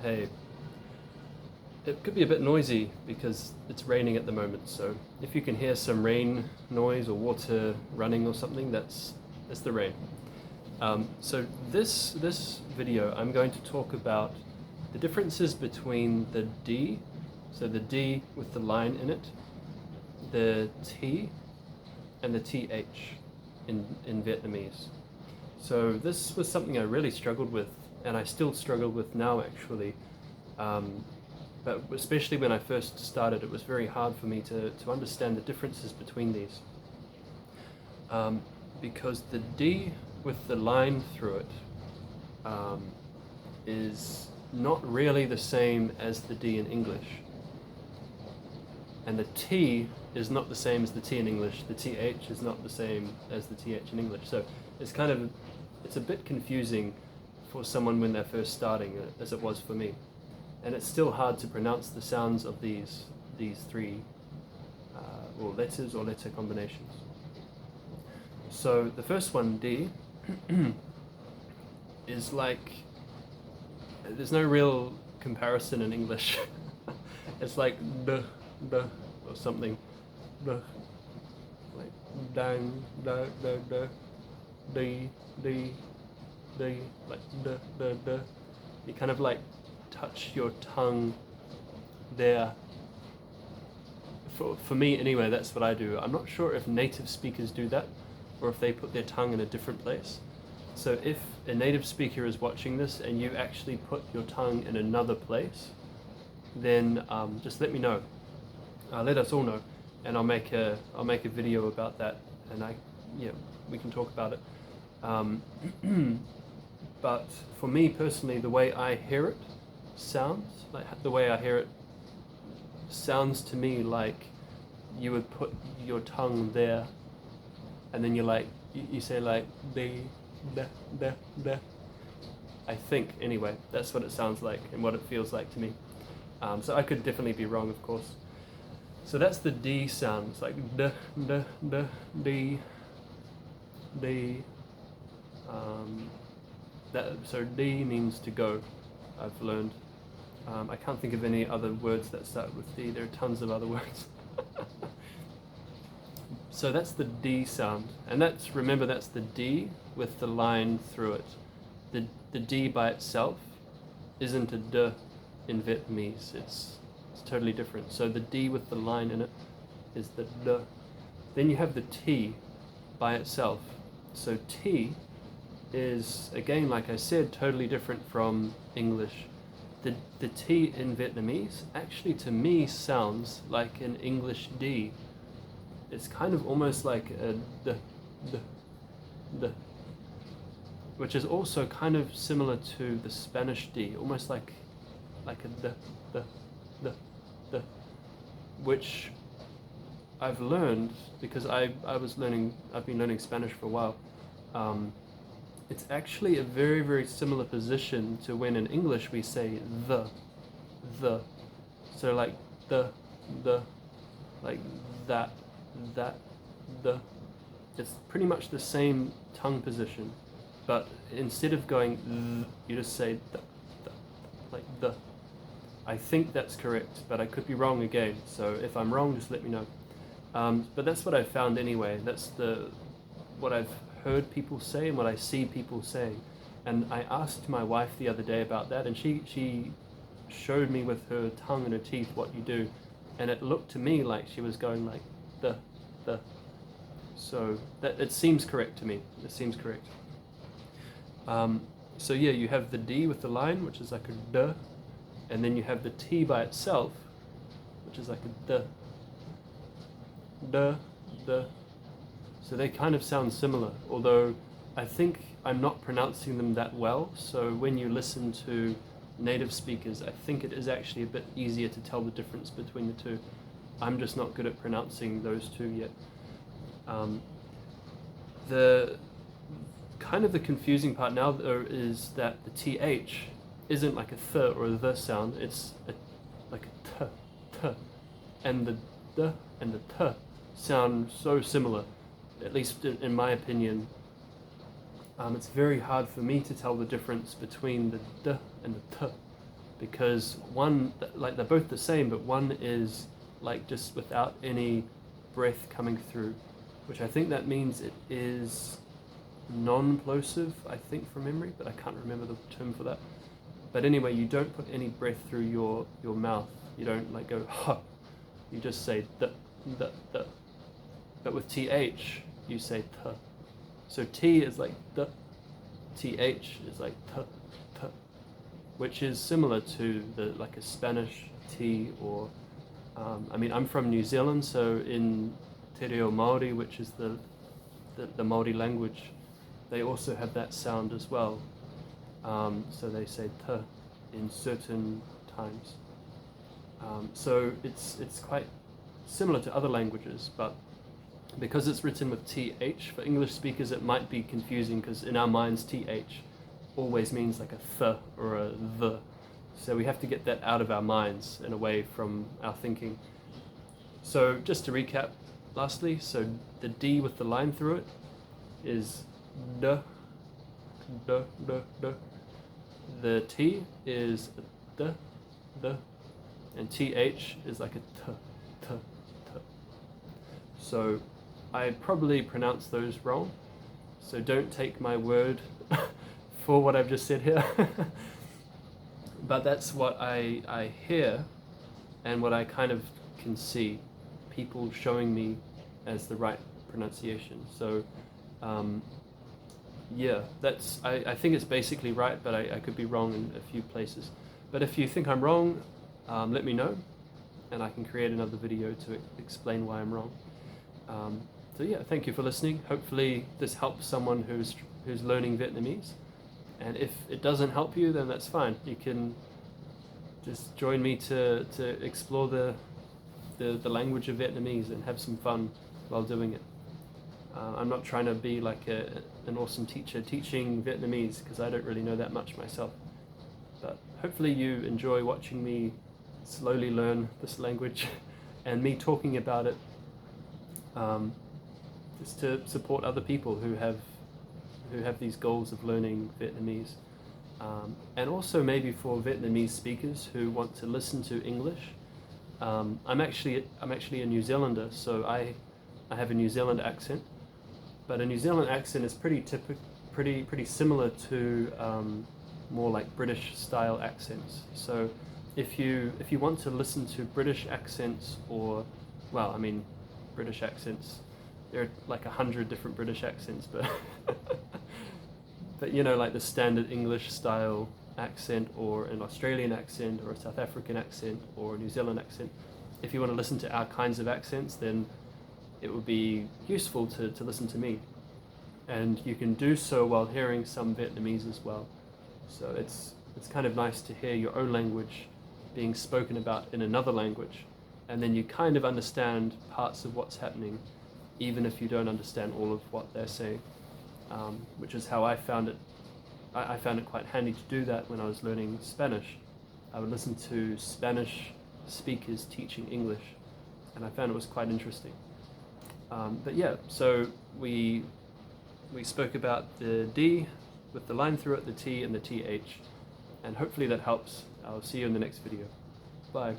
Hey, it could be a bit noisy because it's raining at the moment, so if you can hear some rain noise or water running or something, that's the rain. So this video, I'm going to talk about the differences between the D, so the D with the line in it, the T, and the TH in Vietnamese. So this was something I really struggled with, and I still struggle with now actually. But especially when I first started, it was very hard for me to understand the differences between these. Because the D with the line through it is not really the same as the D in English. And the T is not the same as the T in English. The TH is not the same as the TH in English. So it's a bit confusing for someone when they're first starting, as it was for me. And it's still hard to pronounce the sounds of these three or letters or letter combinations. So the first one, D, is like, there's no real comparison in English. It's like D, D, or something. D, like dang, da, da, da, D, D, D, like D, D, D. You kind of like touch your tongue there. For me anyway, that's what I do. I'm not sure if native speakers do that or if they put their tongue in a different place. So if a native speaker is watching this and you actually put your tongue in another place, then just let me know. Let us all know, and I'll make a video about that, and we can talk about it. But for me personally, the way I hear it sounds, like the way I hear it sounds to me like you would put your tongue there, and then you say like de, da, da, da. I think anyway, that's what it sounds like and what it feels like to me. So I could definitely be wrong, of course. So that's the D sound. It's like d, d, d, d, d. So D means to go, I've learned. I can't think of any other words that start with D. There are tons of other words. So that's the D sound, and remember that's the D with the line through it. The D by itself isn't a D in Vietnamese. It's totally different. So the D with the line in it is the D. Then you have the T by itself. So T is, again, like I said, totally different from English. The T in Vietnamese actually to me sounds like an English D. It's kind of almost like a D, D, D, which is also kind of similar to the Spanish D, almost like a D, D, D, D, which I've learned because I've been learning Spanish for a while. It's actually a very, very similar position to when in English we say the. So like the, like that, the. It's pretty much the same tongue position, but instead of going th, you just say the, like the. I think that's correct, but I could be wrong again. So if I'm wrong, just let me know. But that's what I've found anyway. That's what I've heard people say and what I see people saying. And I asked my wife the other day about that, and she showed me with her tongue and her teeth what you do, and it looked to me like she was going like the. So that it seems correct to me. It seems correct. So yeah, you have the D with the line, which is like a D, and then you have the T by itself, which is like a D, D. So they kind of sound similar, although I think I'm not pronouncing them that well. So when you listen to native speakers, I think it is actually a bit easier to tell the difference between the two. I'm just not good at pronouncing those two yet. The kind of the confusing part now though is that the TH isn't like a th or a the sound, it's like a t, and the d and the t sound so similar. At least in my opinion, it's very hard for me to tell the difference between the d and the t. because one, like they're both the same, but one is like just without any breath coming through, which I think that means it is non-plosive, I think, from memory, but I can't remember the term for that. But anyway, you don't put any breath through your mouth. You don't like go ha. You just say the. But with th, you say t. So t is like the, th is like t, which is similar to the like a Spanish t or. I mean, I'm from New Zealand, so in Te Reo Māori, which is the Māori language, they also have that sound as well. So they say t in certain times. So it's quite similar to other languages, but because it's written with th, for English speakers it might be confusing because in our minds th always means like a th or a the. So we have to get that out of our minds and away from our thinking. So just to recap lastly, so the D with the line through it is d, d, d, d. The T is d, d, and TH is like a t, t, t. So I probably pronounced those wrong, so don't take my word for what I've just said here. But that's what I hear and what I kind of can see people showing me as the right pronunciation. So yeah, that's I think it's basically right, but I could be wrong in a few places. But if you think I'm wrong, let me know and I can create another video to explain why I'm wrong. So yeah, thank you for listening. Hopefully this helps someone who's learning Vietnamese. And if it doesn't help you, then that's fine. You can just join me to explore the language of Vietnamese and have some fun while doing it. I'm not trying to be like an awesome teacher teaching Vietnamese because I don't really know that much myself. But hopefully you enjoy watching me slowly learn this language and me talking about it just to support other people who have these goals of learning Vietnamese, and also maybe for Vietnamese speakers who want to listen to English. I'm actually a New Zealander, so I have a New Zealand accent, but a New Zealand accent is pretty similar to more like British style accents. So if you want to listen to British accents, or well, I mean British accents, there are like 100 different British accents, but but you know, like the standard English style accent, or an Australian accent, or a South African accent, or a New Zealand accent. If you want to listen to our kinds of accents, then it would be useful to listen to me. And you can do so while hearing some Vietnamese as well. So it's kind of nice to hear your own language being spoken about in another language, and then you kind of understand parts of what's happening, even if you don't understand all of what they're saying. Which is how I found it. I found it quite handy to do that when I was learning Spanish. I would listen to Spanish speakers teaching English, and I found it was quite interesting. But yeah, so we spoke about the D with the line through it, the T and the TH, and hopefully that helps. I'll see you in the next video. Bye.